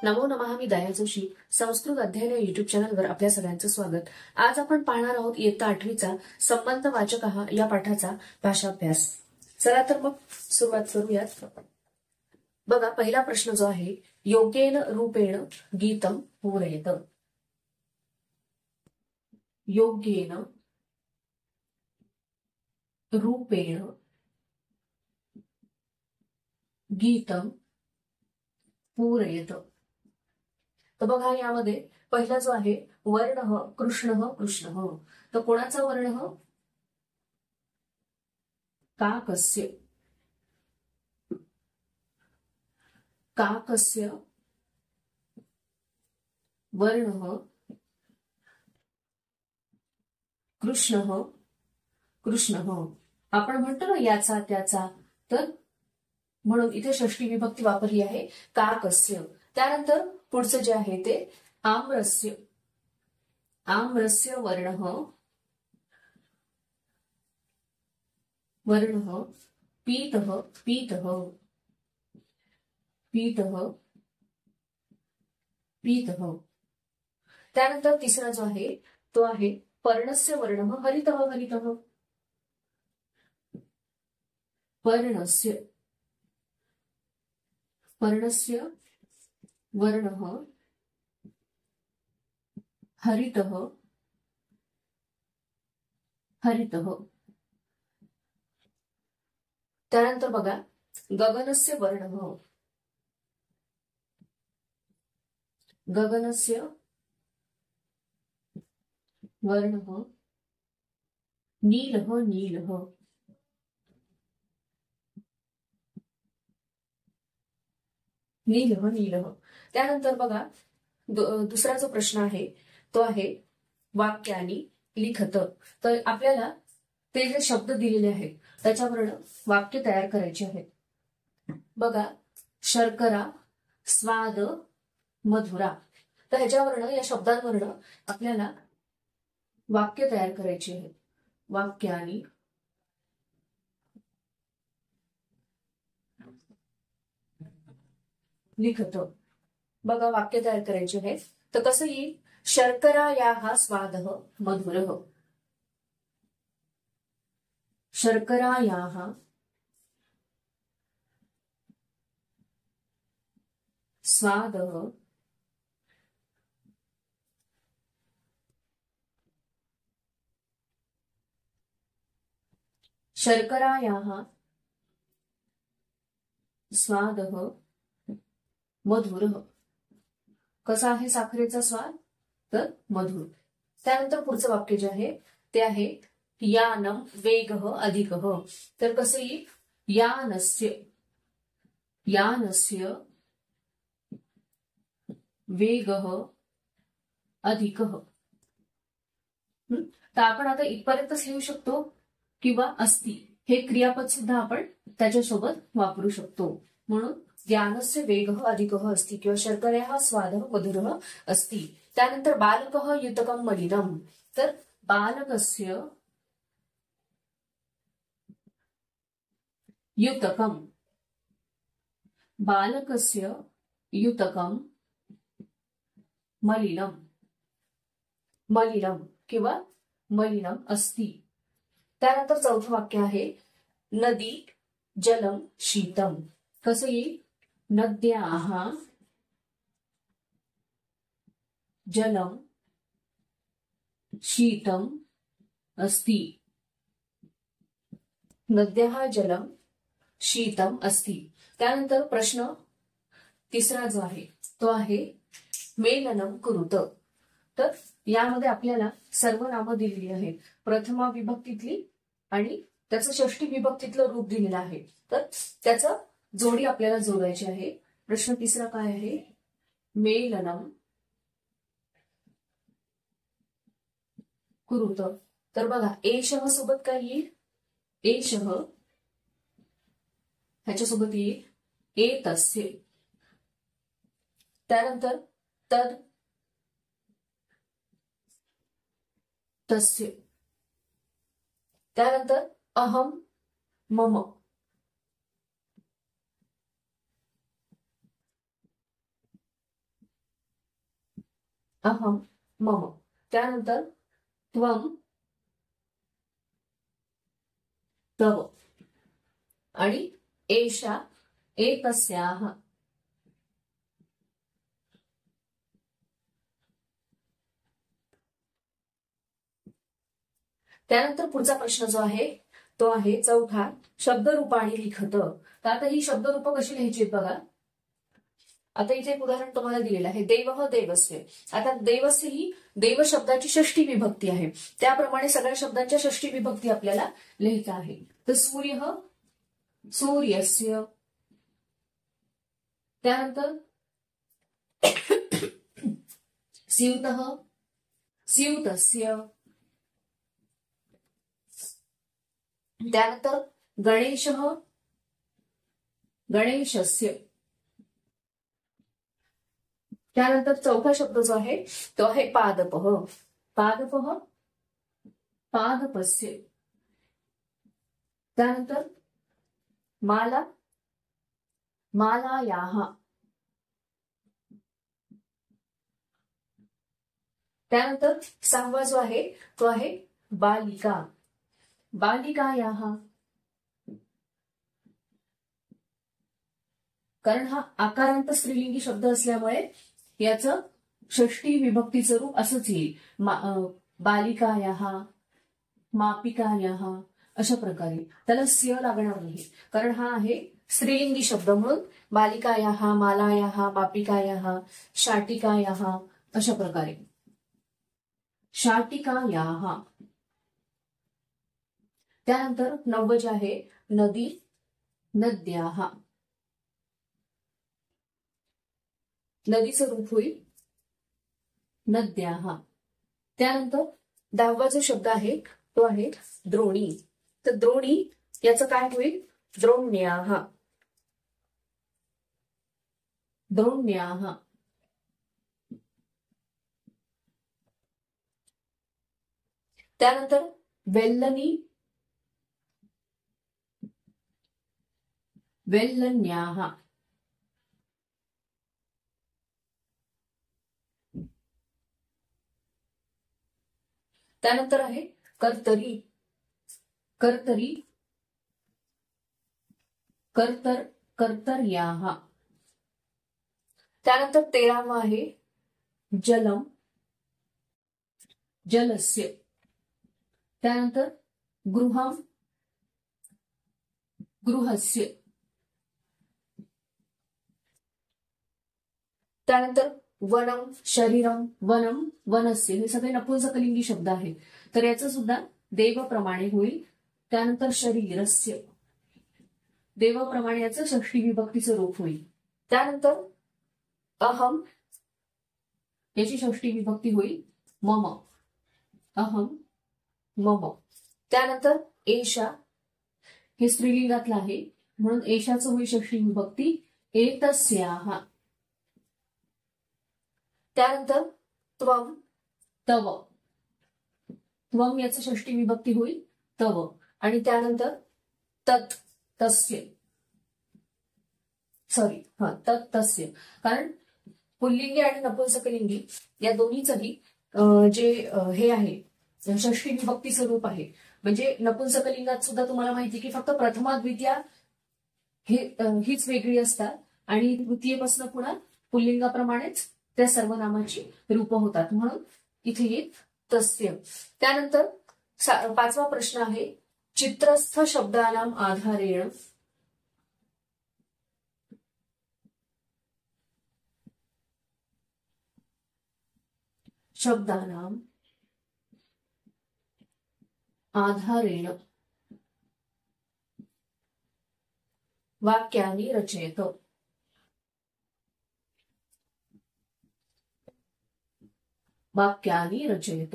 नमो नमः. मी दया जोशी. संस्कृत अध्ययन या युट्यूब चॅनलवर आपल्या सगळ्यांचं स्वागत. आज आपण पाहणार आहोत इयत्ता 8वीचा संबंधवाचक या पाठाचा भाषाभ्यास. चला तर मग सुरुवात करूयात. बघा, पहिला प्रश्न जो आहे, योग्येन रूपेण गीतम पूरयत. योग्येन रूपेण गीतम पूरयत. तर बघा, यामध्ये पहिला जो आहे वर्ण कृष्ण कृष्ण. तर कोणाचा वर्ण? काकस्य. काकस्य वर्ण कृष्ण कृष्ण. आपण म्हणतो ना याचा त्याचा, तर म्हणून इथे षष्ठी विभक्ती वापरली आहे, काकस्य. त्यानंतर पुढचं जे आहे ते आम्रस्य. आम्रस्य वर्ण वर्ण पीतः पीतः पीतः पीतः. त्यानंतर तिसरा जो आहे तो आहे पर्णस्य वर्ण हरितः हरितः. पर्णस्य पर्णस्य वर्ण हरितः हरितः. त्यानंतर बघा, गगनस्य वर्ण गगनस्य वर्ण नीलः नीलः. नीलः नीलः. त्यानंतर बघा, दुसरा जो प्रश्न आहे तो आहे वाक्यानी लिखत. तर आपल्याला ते जे शब्द दिलेले आहेत त्याच्यावरून वाक्य तयार करायचे आहेत. बघा, शर्करा स्वाद मधुरा. तर ह्याच्यावरनं, या शब्दांवरनं आपल्याला वाक्य तयार करायचे आहेत. वाक्यानी लिखत. बघा, वाक्य तयार करायचे आहेत. तर कसं येईल? शर्करायाः स्वादः मधुरः. शर्करायाः स्वादः शर्करायाः स्वादः मधुरः. कसा आहे साखरेचा स्वाद? तर मधुर. त्यानंतर पुढचं वाक्य जे आहे ते आहे यानम वेगः अधिकः. तर कसं येईल? यानस्य यानस्य वेगः अधिकः. तर आपण आता इथपर्यंतच लिहू शकतो, किंवा अस्ति हे क्रियापद सुद्धा आपण त्याच्यासोबत वापरू शकतो. म्हणून ज्ञानस्य वेगः अधिकः अस्ति किंवा शर्करेः स्वादः मधुरः अस्ति. त्यानंतर बालकः युतकं मलिनम्. तर बालकस्य युतकं बालकस्य युतकं मलिनम् मलिनम् किंवा मलिनम् अस्ति. त्यानंतर चौथं वाक्य आहे नदी जलम शीतम. कसं येईल? नद्याः जलम शीतम अस्ति. नद्याः जलम शीतम अस्ति. त्यानंतर प्रश्न तिसरा जो आहे तो आहे मेलनम कुरुत. तर यामध्ये आपल्याला सर्व नामं दिलेली आहेत, प्रथमा विभक्तीतली आणि त्याचं षष्ठी विभक्तीतलं रूप दिलेलं आहे. तर त्याचं जोडी आपल्याला जोडायची आहे. प्रश्न तिसरा काय आहे? मेलनम कुरुत. तर बघा, एषः सोबत काय येईल? एषः. ह्याच्यासोबत येईल एतस्य. त्यानंतर तद तस्य. त्यानंतर अहम मम. अहम, मम. त्यानंतर त्वम, तव आणि एषा, एतस्याः. त्यानंतर पुढचा प्रश्न जो आहे तो आहे चौथा, शब्दरूपाणी लिखत. तर आता ही शब्दरूप कशी लिहायची बघा. आता इथे एक उदाहरण तुम्हाला दिलेलं आहे, देवः देवस्य. आता देवस्य ही देव शब्दाची षष्ठी विभक्ती आहे, त्याप्रमाणे सगळ्या शब्दांच्या षष्ठी विभक्ती आपल्याला लिहायच्या आहे. तर सूर्य, सूर्यस्य. त्यानंतर स्यूतः, स्यूतस्य. त्यानंतर गणेशः, गणेशस्य. त्यानंतर चौथा शब्द जो आहे तो आहे पादपः, पादपः, पादपस्य. त्यानंतर माला, मालायाः. त्यानंतर सहावा जो आहे तो आहे बालिका, बालिकायाः. कारण हा आकारांत स्त्रीलिंगी शब्द असल्यामुळे याचं षष्ठी विभक्तीचं रूप असंच येईल, बालिकायाः, मापिकायाः अशा प्रकारे. त्याला स्य लागणार नाही कारण हा आहे स्त्रीलिंगी शब्द, म्हणून बालिकायाः, मालायाः, मापिकायाः, शाटिकायाः अशा प्रकारे. शाटिकायाः. त्यानंतर नववं जे आहे नदी, नद्याः. नदीचं रूप होईल नद्याः. त्यानंतर 10वा जो शब्द आहे तो आहे द्रोणी. तर द्रोणी याचं काय होईल, द्रोण्याः, द्रोण्याः. त्यानंतर वेल्लनी, वेल्लन्याः. त्यानंतर आहे कर्तरी, कर्तरी, कर्तर, कर्तर्याः. त्यानंतर 13वा आहे जलम, जलस्य. त्यानंतर गृहम, गृहस्य. त्यानंतर वनम, शरीरम, वनम, वनस्य. हे सगळे नपुंसकलिंगी शब्द आहेत, तर याचं सुद्धा देवप्रमाणे होईल. त्यानंतर शरीरस्य, देवप्रमाणे याचं षष्ठी विभक्तीचं रूप होईल. त्यानंतर अहम, याची षष्ठी विभक्ती होईल मम, अहम, मम. त्यानंतर एषा, हे स्त्रीलिंगातलं आहे म्हणून एषाचं होईल षष्ठी विभक्ती एतस्याः. त्यानंतर त्वम, तव, त्वम याचं षष्ठी विभक्ती होईल तव. आणि त्यानंतर तत्, तस्य, सॉरी तत् तस्य. कारण पुल्लिंगी आणि नपुंसकलिंगी या दोन्हीचंही जे हे आहे षष्ठी विभक्तीचं रूप आहे. म्हणजे नपुंसकलिंगात सुद्धा तुम्हाला माहिती की फक्त प्रथमा द्वितीया हीच वेगळी असतात आणि तृतीयेपासून पुन्हा पुल्लिंगाप्रमाणेच त्या सर्वनामाची रूप होतात, म्हणून इथे येईल तस्य. त्यानंतर 5वा प्रश्न आहे चित्रस्थ शब्दानाम आधारेण, शब्दानाम आधारेण वाक्यानि रचयत. वाक्यानि रचयत.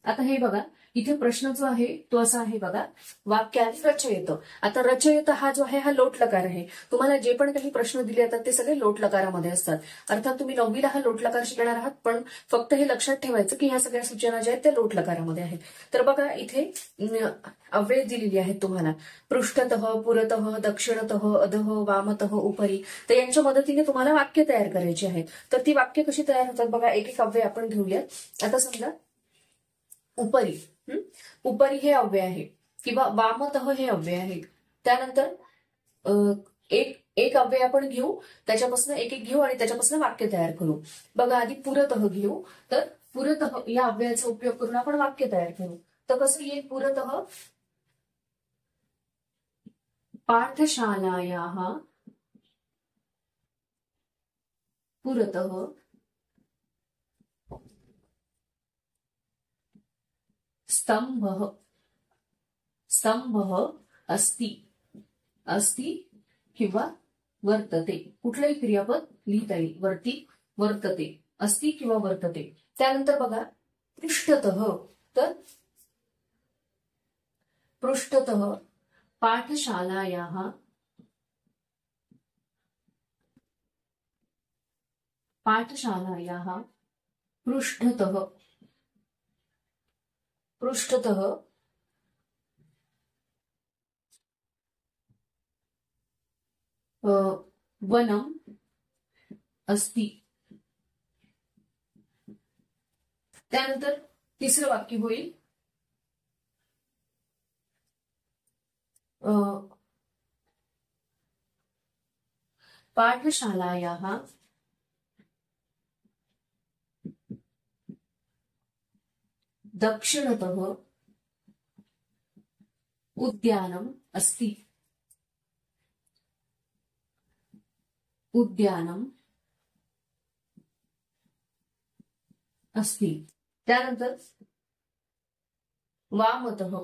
आता हे बघा, इथे प्रश्न जो आहे तो असा आहे बघा, वाक्यात रचयित. आता रचयित हा जो आहे हा लोट लकार आहे. तुम्हाला जे पण काही प्रश्न दिले जातात ते सगळे लोट लकारामध्ये असतात. अर्थात तुम्ही 9वीला हा लोट लकार शिकणार आहात, पण फक्त हे लक्षात ठेवायचं की ह्या सगळ्या सूचना ज्या आहेत त्या लोट लकारामध्ये आहेत. तर बघा इथे अव्यय दिलेली आहेत तुम्हाला, पृष्ठतः, पुरतः, दक्षिणतः, अधः, वामतः, उपरी. तर यांच्या मदतीने तुम्हाला वाक्य तयार करायची आहेत. तर ती वाक्य कशी तयार होतात बघा, एक एक अव्यय आपण घेऊयात. आता समजा उपरी, उपरी हे अव्यय आहे किंवा वामतः हे अव्यय आहे. त्यानंतर एक अव्यय आपण घेऊ, त्याच्यापासून एक एक घेऊ आणि त्याच्यापासून वाक्य तयार करू. बघा आधी पुरतः घेऊ, तर पुरतः या अव्ययाचा उपयोग करून आपण वाक्य तयार करू. तर कसं येईल, पुरतः पाठशालायाः पुरतः स्तंभः, स्तंभः अस्ति, अस्ति किंवा वर्तते. कुठलंही क्रियापद लिहिता येईल, वरती वर्तते, अस्ति किंवा वर्तते. त्यानंतर बघा पृष्ठतः, तर पृष्ठतः पाठशालायाः पाठशालायाः पृष्ठतः, पृष्ठतः वनम अस्ति. त्यानंतर तिसरं वाक्य होईल पाठशालायाः दक्षिणतः उद्यानम अस्ति, उद्यानम अस्ति. त्यानंतर वामतः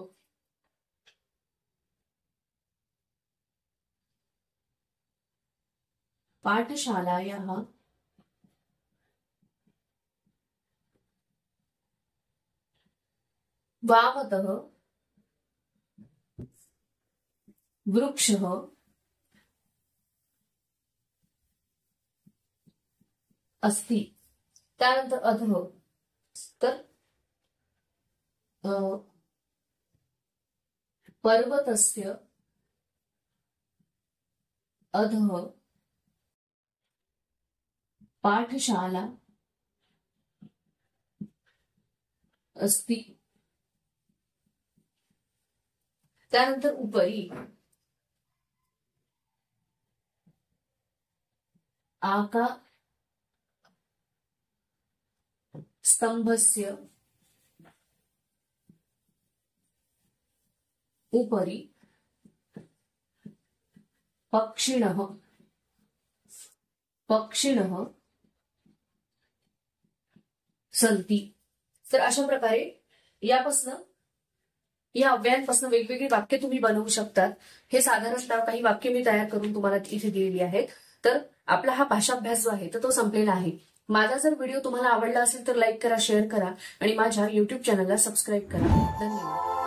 पाठशालायाः वामतः वृक्षः अस्ति. त्यानंतर अधः, तर पर्वतस्य अधः पाठशाला अस्ति. त्यानंतर उपरी स्तंभस्य उपरि पक्षिणः, पक्षिणः सन्ति. तर अशा प्रकारे यापासून, या अव्ययांपासून वेगवेगळी वाक्य तुम्ही बनवू शकतात. हे साधारणतः काही वाक्य मी तयार करून तुम्हाला इथे दिलेली आहेत. तर आपला हा भाषाभ्यास जो आहे तो संपलेला आहे. माझा जर व्हिडिओ तुम्हाला आवडला असेल तर लाईक करा, शेअर करा आणि माझ्या YouTube चॅनलला सबस्क्राईब करा. धन्यवाद.